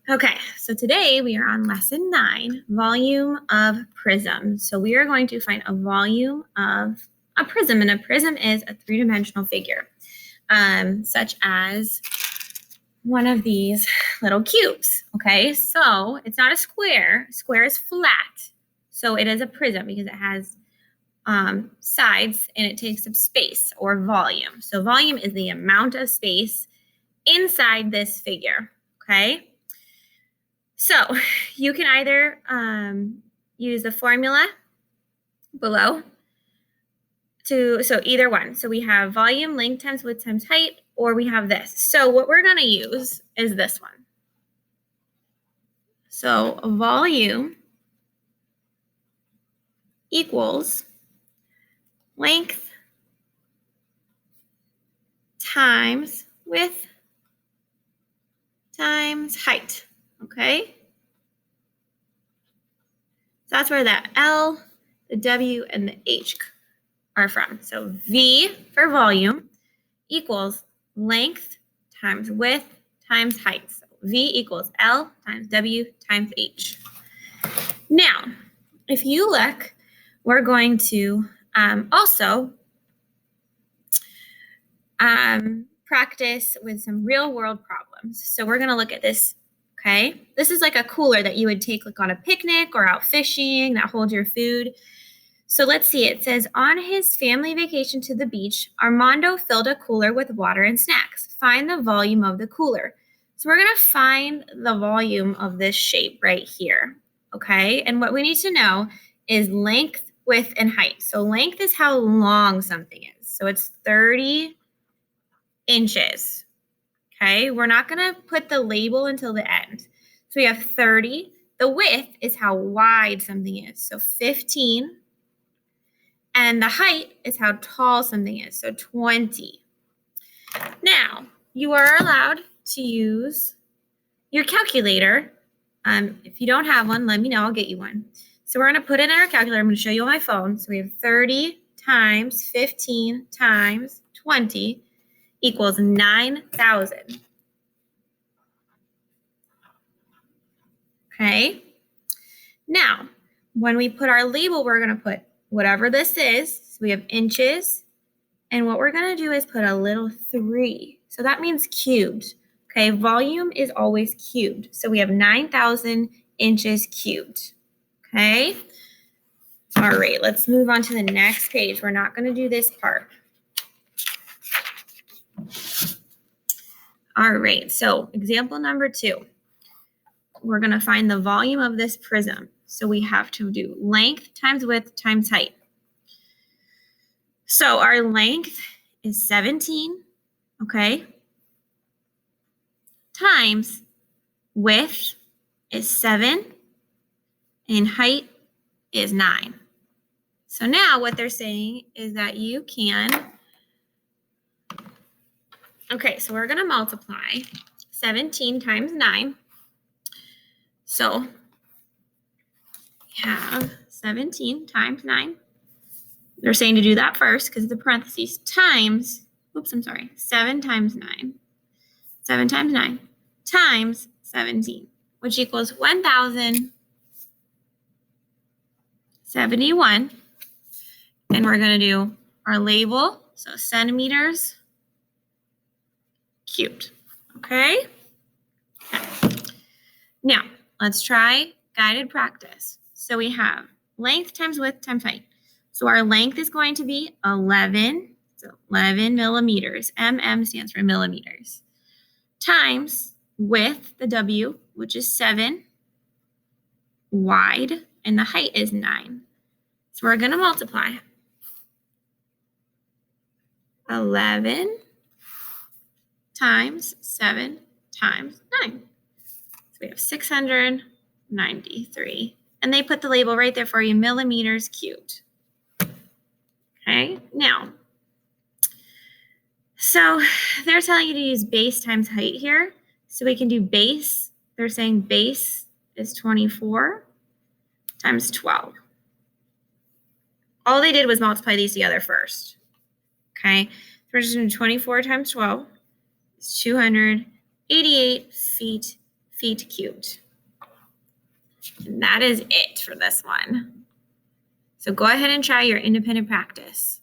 Okay, so today we are on lesson 9, volume of prism. So we are going to find a volume of a prism, and a prism is a three-dimensional figure, such as one of these little cubes. Okay, so it's not a square. Square is flat, so it is a prism because it has sides and it takes up space or volume. So volume is the amount of space inside this figure. Okay. So you can either use the formula below so either one. So we have volume, length times width times height, or we have this. So what we're going to use is this one. So volume equals length times width times height. Okay? So that's where the L, the W, and the H are from. So V for volume equals length times width times height. So V equals L times W times H. Now, if you look, we're going to also practice with some real world problems. So we're going to look at this. Okay, this is like a cooler that you would take like on a picnic or out fishing that holds your food. So let's see, it says, on his family vacation to the beach, Armando filled a cooler with water and snacks. Find the volume of the cooler. So we're going to find the volume of this shape right here. Okay, and what we need to know is length, width, and height. So length is how long something is. So it's 30 inches. Okay, we're not going to put the label until the end. So we have 30. The width is how wide something is. So 15. And the height is how tall something is. So 20. Now, you are allowed to use your calculator. If you don't have one, let me know. I'll get you one. So we're going to put it in our calculator. I'm going to show you on my phone. So we have 30 times 15 times 20 equals 9,000. Okay. Now, when we put our label, we're going to put whatever this is. So we have inches. And what we're going to do is put a little 3. So that means cubed. Okay. Volume is always cubed. So we have 9,000 inches cubed. Okay. All right. Let's move on to the next page. We're not going to do this part. All right. So example number 2. We're going to find the volume of this prism. So we have to do length times width times height. So our length is 17, okay, times width is 7, and height is 9. So now what they're saying is that you can, okay, so we're going to multiply 17 times 9. So we have 17 times 9. They're saying to do that first because of the parentheses times, 7 times 9. 7 times 9 times 17, which equals 1,071. And we're going to do our label, so centimeters cubed. Okay? Now, let's try guided practice. So we have length times width times height. So our length is going to be 11, so 11 millimeters. stands for millimeters. Times width, the W, which is 7, wide, and the height is 9. So we're going to multiply 11 times 7 times 9. So we have 693. And they put the label right there for you, millimeters cubed. Okay, now, so they're telling you to use base times height here. So we can do base. They're saying base is 24 times 12. All they did was multiply these together first. Okay, so we're just doing 24 times 12 is 288 feet feet cute. And that is it for this one. So go ahead and try your independent practice.